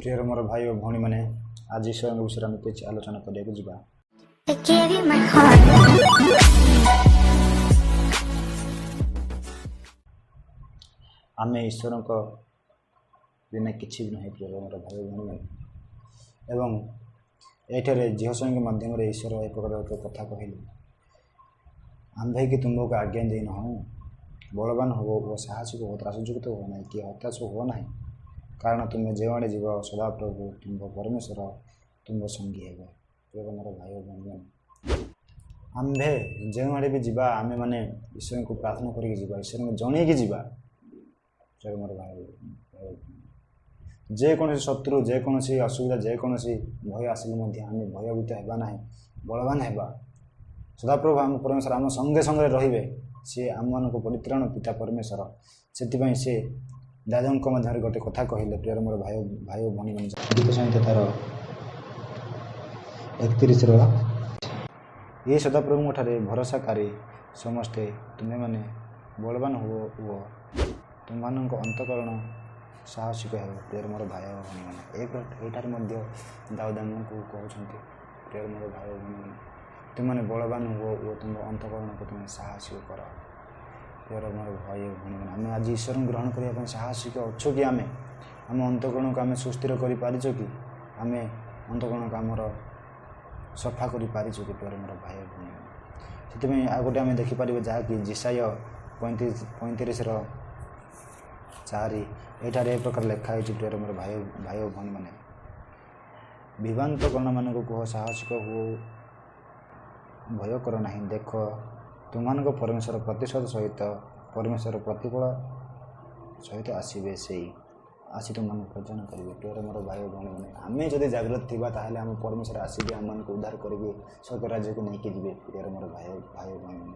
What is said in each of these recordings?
Prior मोर भाई और भौणी मैंने आज ईश्वर विषय में कुछ आलोचना करने आम ईश्वर को बिना किसी भी नहीं प्रिय मोर भाई भौणी मैंने एवं ये झील संग मध्यम ईश्वर एक प्रकार कथा कहले आंधे कि तुमको आज्ञा दे न हो बलवान हो वो साहसिक हो त्रासयुक्त हो ना कि हताश हो ना कारण तुम्हें जो आड़े जीव सदाप्रभु तुम परमेश्वर तुम संगी हे प्रिय मोर भाई भौणी आंभे जो आड़े भी जीवा आम मैंने ईश्वर को प्रार्थना करके जीवा ईश्वर को जन जीवा प्रिय मोर भाई जेकोसी शत्रु जेकोसी असुविधा जेकोसी भय आसिले आम भयभीत होगा ना बलवान होगा सदाप्रभु आम परमेश्वर आम संगे संगे रे सी आम मान परित्राण पिता परमेश्वर से सी दादों मध्य गोटे कथा कहले प्रिय मोर भाई भाई भौणी गीत संहिता तार 31 ये सदाप्रभु ठारे भरोसाकारी समस्ते तुम्हें मैंने बलवान हो तुम मान अंतकरण साहसिक हो प्रिय मोर भाई भौणी मैंने ये दाऊद को कहते प्रिय मोर भाई भौणी मैंने तुमने बलवान हो तुम अंतकरण को तुम्हें साहसिक कर प्रिय मोर भाई भौणी मैंने आम आज ईश्वर ग्रहण करने साहसिक अच्छो कि आम अंतकरण को आम सुस्थिर कर पारिछ कि आम अंतकरण को आमर सफा कर पारिछ कि प्रिय मोर भाई भौणी मैंने से आ गोटे आम देखिपर जहाँकि जिसाय 35:4 एठार ए प्रकार लिखाई प्रिय मोर भाई भाई भौणी मैंने विभ्रांत कर्ण मान कह साहसिक हो भय कर ना देख तुम परमेश्वर प्रतिशोध सहित परमेश्वर प्रतिफल सहित आसवे से आसी तुम पर्जन करेंगे प्रिय मोर भाई भौणी मैंने आम जदि जागृत थी ताहले आम परमेश्वर आसिक आम मान उद्धार करेंगे स्वर्ग राज्य को लेकिन जी प्रिय मोर भाई भाई भौणी मैंने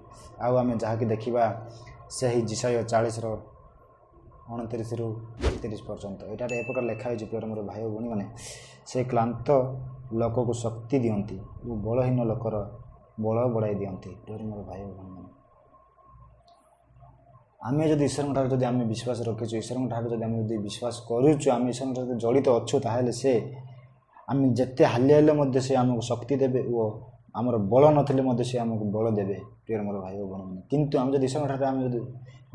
आम जहाँकि देखा से ही जिसाय 40:29 ରୁ 31 पर्यंत एटार ए प्रकार लिखाई प्रिय मोर भाई भौणी मैंने से क्लांत लोक को शक्ति दियंती और बलहीन लोकर बल बढ़ाई दियंती प्रिय मोर भाई भौणी मैंने आम जब ईश्वर ठार जब आम विश्वास रखीचु ईश्वर ठार जब आम विश्वास करुचु आम ईश्वर ठार जड़ित अच्छु ताहले से आम जिते हालिया से आमको शक्ति देवे और आमर बल नथिले से आमको बल देवे प्रिय मोर भाई भौणी मैंने किंतु आम जब ईश्वर ठार आम जब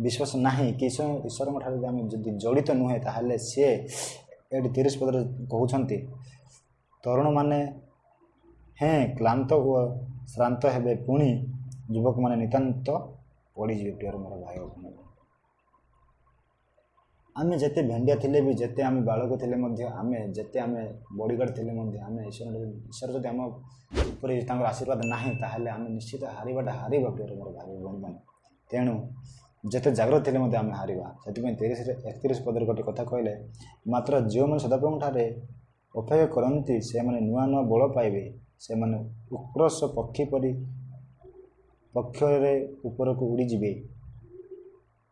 विश्वास ना कि ईश्वर ठार आम जब जड़ित नुहे ताहले सी ये 30 पद कहते तरुण माने हैं क्लांत और श्रांत हेबे पुणी युवक माने नितांत पड़ीजे प्रिय मोर भाई भौणी आम जिते भेंडिया थिले भी जिते आम बालक थिले आम जिते आम बॉडीगार्ड थिले आम ईश्वर जब आम ऊपर आशीर्वाद ना ताहले आम निश्चित हारिबाटा हारिबा प्रिय मोर भाई भौणी मैंने तेणु जिते जागृत थे आम हारिबा से 31 पदर गोटे कथा कहले मात्र जो मैंने सदाप्रभु ठारे अपेक्षा करती से मैंने नुआ नुआ बल पाइबे से मैंने उक्रस पक्षी परी पक्षरे ऊपर को उड़ी जीवे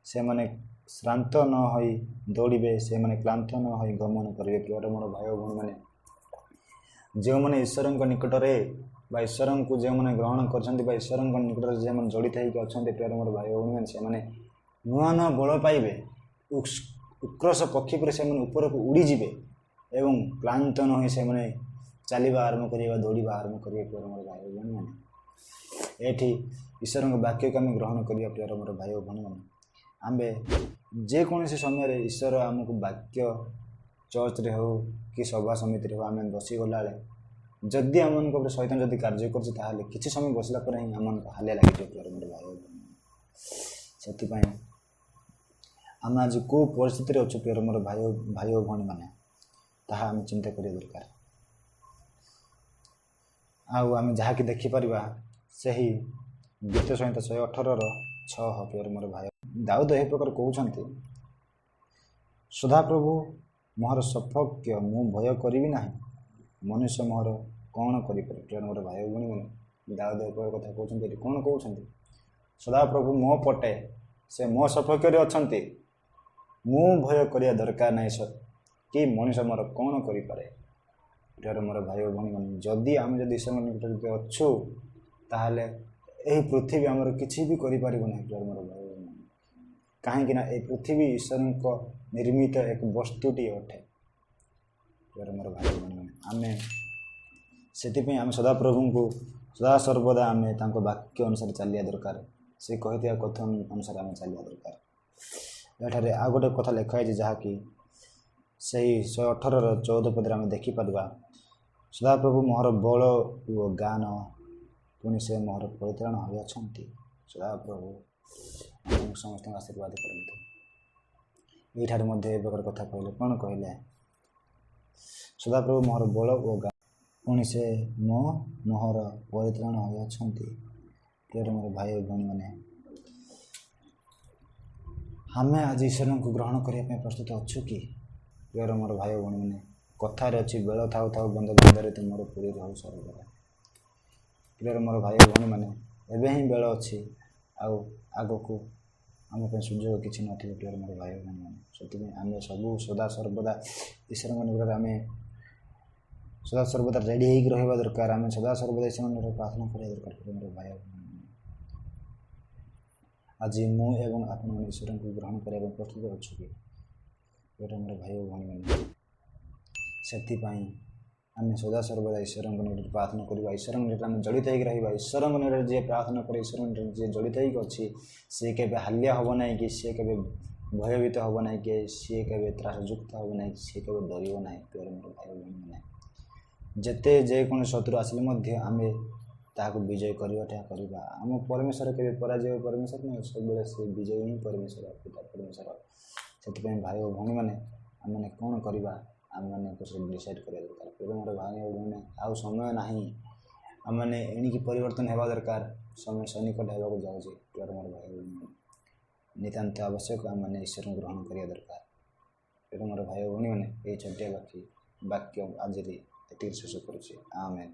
से मैंने श्रांत न होई दौड़े से मैंने क्लांत न होई गमन करेंगे प्रिय मोर भाई भौणी मैंने जो मैंने ईश्वर निकट में ईश्वर को जो मैंने ग्रहण कर ईश्वर निकट में जो मैंने जड़ित होती प्रिय मोर भाई भौणी मैंने से नुआ नुआ बल पाइबे उक्रस पक्षी पर से ऊपर को उड़ी जीवे एवं क्लांत न हो से मैंने चलवा आरंभ करवा दौड़ा आरंभ करेंगे प्रिय मोर भाई भौणी मैंने ये ईश्वर वाक्य को आम ग्रहण करिया प्रिय मोर भाई भौणी मैंने आम जेकोसी समय ईश्वर आमको वाक्य चर्च रे हो कि सभा समिति हो आम बसीगला जदि आम सहित जब कार्य कर किसी समय बसला ही आम हालिया लगे प्रिय मोर भाई से आम आज कौ परिस्थिति अच्छे प्रिय मोर भाई और भौणी मैंने ताहा आम चिंता करिया दरकार आम जहाँकि देखिपर से ही गीत संहिता 118:6 प्रिय मोर भाई दाऊद यह प्रकार कहते सदाप्रभु मोहर सफक्य मु भय करी ना मनुष्य मोहर कौन कर प्रिय मोर भाई भौणी मैंने दाऊद एक कथा कहते कौन कहते सदाप्रभु मो पटे से मो सफक्य अच्छे मु भय करिया दरकार ना कि मनुष्य मोर कौन करें प्रिय मोर भाई भौणी मैंने जदि आम जब ईश्वर निकट अच्छु ताहले यही पृथ्वी आमर किसी भी करें प्रिय मोर भाई कहीं ये पृथ्वी ईश्वर निर्मित एक वस्तुटी अटे प्रिय मोर भाई भଉणी आमे ସେଥିପାଇଁ ଆମେ ସଦାପ୍ରଭୁଙ୍କୁ ସଦାସର୍ବଦା ଆମେ ତାଙ୍କ ବାକ୍ୟ ଅନୁସାରେ ଚାଲିବା ଦରକାର। ସେ କହିଥିବା କଥା ଅନୁସାରେ ଆମେ ଚାଲିବା ଦରକାର। ଏଠାରେ ଆଉ ଗୋଟେ କଥା ଲେଖା ହେଇଛି ଯାହାକି ସେହି 118:14 ପଦରେ ଆମେ ଦେଖିପାରିବା, ସଦାପ୍ରଭୁ ମୋହର ବଳ ଓ ଗାନ, ପୁଣି ସେ ମୋହର ପରିତ୍ରାଣ ହୋଇଅଛନ୍ତି। ସଦାପ୍ରଭୁ ଆମକୁ ସମସ୍ତଙ୍କୁ ଆଶୀର୍ବାଦ କରନ୍ତୁ। ଏଇଠାରେ ମଧ୍ୟ ଏ ପ୍ରକାର କଥା କହିଲେ, କ'ଣ କହିଲେ? ସଦାପ୍ରଭୁ ମୋହର ବଳ ଓ ଗାନ, ପୁଣି ସେ ମୋହର ପରିତ୍ରାଣ ହୋଇଅଛନ୍ତି। ପ୍ରିୟ ମୋର ଭାଇ ଓ ଭଉଣୀମାନେ, ଆମେ ଆଜି ଈଶ୍ୱରଙ୍କୁ ଗ୍ରହଣ କରିବା ପାଇଁ ପ୍ରସ୍ତୁତ ଅଛୁ କି? ପ୍ରିୟ ମୋର ଭାଇ ଓ ଭଉଣୀମାନେ, କଥାରେ ଅଛି, ବେଳ ଥାଉ ଥାଉ ବନ୍ଧ ବନ୍ଧରେ ତୁମର ପୁରୀ ରହୁ ସର୍ବଦା। ପ୍ରିୟ ମୋର ଭାଇ ଓ ଭଉଣୀମାନେ, ଏବେ ହିଁ ବେଳ ଅଛି, ଆଉ ଆଗକୁ ଆମ ପାଇଁ ସୁଯୋଗ କିଛି ନଥିବ। ପ୍ରିୟ ମୋର ଭାଇ ଓ ଭଉଣୀମାନେ, ସେଥିପାଇଁ ଆମେ ସବୁ ସଦାସର୍ବଦା ଈଶ୍ୱରଙ୍କ ନିକଟରେ ଆମେ ସଦାସର୍ବଦା ରେଡ଼ି ହେଇକି ରହିବା ଦରକାର। ଆମେ ସଦାସର୍ବଦା ଈଶ୍ୱରଙ୍କ ନିକଟରେ ପ୍ରାର୍ଥନା କରିବା ଦରକାର। ପ୍ରିୟ ମୋର ଭାଇ ଓ ଭଉଣୀମାନେ, ଆଜି ମୁଁ ଏବଂ ଆପଣମାନେ ଈଶ୍ୱରଙ୍କୁ ଗ୍ରହଣ କରିବା ପାଇଁ ପ୍ରସ୍ତୁତ ଅଛୁ କି? ପ୍ରିୟ ମୋର ଭାଇ ଓ ଭଉଣୀମାନେ, ସେଥିପାଇଁ ଆମେ ସଦାସର୍ବଦା ଈଶ୍ୱରଙ୍କ ନିକଟରେ ପ୍ରାର୍ଥନା କରିବା। ଈଶ୍ୱରଙ୍କ ନିକଟରେ ଆମେ ଜଡ଼ିତ ହେଇକି ରହିବା। ଈଶ୍ୱରଙ୍କ ନିକଟରେ ଯିଏ ପ୍ରାର୍ଥନା କରେ, ଈଶ୍ୱରଙ୍କ ନିକଟରେ ଯିଏ ଜଡ଼ିତ ହେଇକି ଅଛି, ସିଏ କେବେ ହାଲିଆ ହେବ ନାହିଁ କି ସିଏ କେବେ ଭୟଭୀତ ହେବ ନାହିଁ କି ସିଏ କେବେ ତ୍ରାସଯୁକ୍ତ ହେବ ନାହିଁ କି ସିଏ କେବେ ଡରିବ ନାହିଁ। ପ୍ରିୟ ମୋର ଭାଇ ଓ ଭଉଣୀମାନେ, ଯେତେ ଯେକୌଣସି ଶତ୍ରୁ ଆସିଲେ ମଧ୍ୟ ଆମେ ତାହାକୁ ବିଜୟ କରିବାଟା କରିବା। ଆମ ପରମେଶ୍ୱର କେବେ ପରାଜୟ ପରମେଶ୍ୱର ନୁହେଁ, ସବୁବେଳେ ସେ ବିଜୟ ହିଁ ପରମେଶ୍ୱର, ପିତା ପରମେଶ୍ୱର। ସେଥିପାଇଁ ଭାଇ ଓ ଭଉଣୀମାନେ, ଆମେମାନେ କ'ଣ କରିବା? ଆମମାନଙ୍କୁ ସବୁ ଡିସାଇଡ଼୍ କରିବା ଦରକାର। ପ୍ରିୟ ମୋର ଭାଇ ଓ ଭଉଣୀ, ଆଉ ସମୟ ନାହିଁ। ଆମେମାନେ ଏଣିକି ପରିବର୍ତ୍ତନ ହେବା ଦରକାର। ସମୟ ସନ୍ନିକଟ ହେବାକୁ ଯାଉଛି। ପ୍ରିୟ ମୋର ଭାଇ ଓ ଭଉଣୀ, ନିତାନ୍ତ ଆବଶ୍ୟକ ଆମେମାନେ ଈଶ୍ୱରଙ୍କୁ ଗ୍ରହଣ କରିବା ଦରକାର। ପ୍ରିୟ ମୋର ଭାଇ ଓ ଭଉଣୀମାନେ, ଏହି ଛୋଟିଆ ବାକ୍ୟ ଆଜିରେ ଏତିକି ଶେଷ କରୁଛି। ଆମେନ୍।